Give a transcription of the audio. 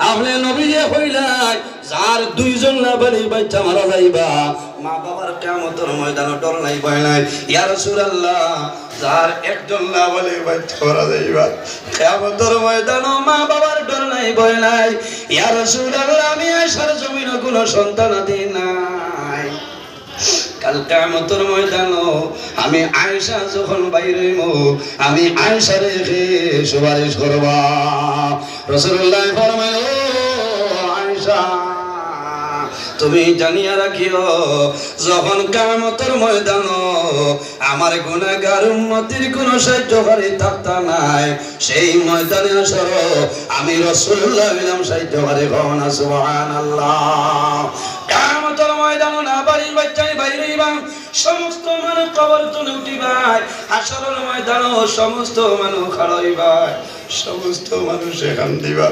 আপনি নবী হইলাই যার দুইজন না বাড়ি বাচ্চা মারা যাইবা মা বাবার কিয়ামতের ময়দানে ডর নাই ভয় নাই। ইয়া রাসূলুল্লাহ যার একজন না বলে বাচ্চা মারা যাইবা কিয়ামতের ময়দানে মা বাবার ডর নাই ভয় নাই। ইয়া রাসূলুল্লাহ আমি আয়েশার জমিনে কোনো সন্তানাদি নাই, কাল কিয়ামতের ময়দানে আমি আয়েশা যখন বাইরে হইমু আমি আয়েশা রেখে সুপারিশ করবা। রাসূলুল্লাহ ফরমায় ও আয়েশা তুমি জানিয়া রাখিও যখন কিয়ামতের ময়দানে আমার গুনাহগার উম্মতির কোনো সাহায্যকারী থাকতা নাই সেই ময়দানে আসো আমি রাসূলুল্লাহ নাম সাহায্যকারী হও না। সুবহানাল্লাহ। কিয়ামতের ময়দানে না বাড়ির বাচ্চাই বাইরে হইবা, সমস্ত মানুষ কবর তুলে উঠিবা, হাসরের ময়দানে সমস্ত মানুষ খাড়া হইবা, সমস্ত মানুষ এখান দিবা।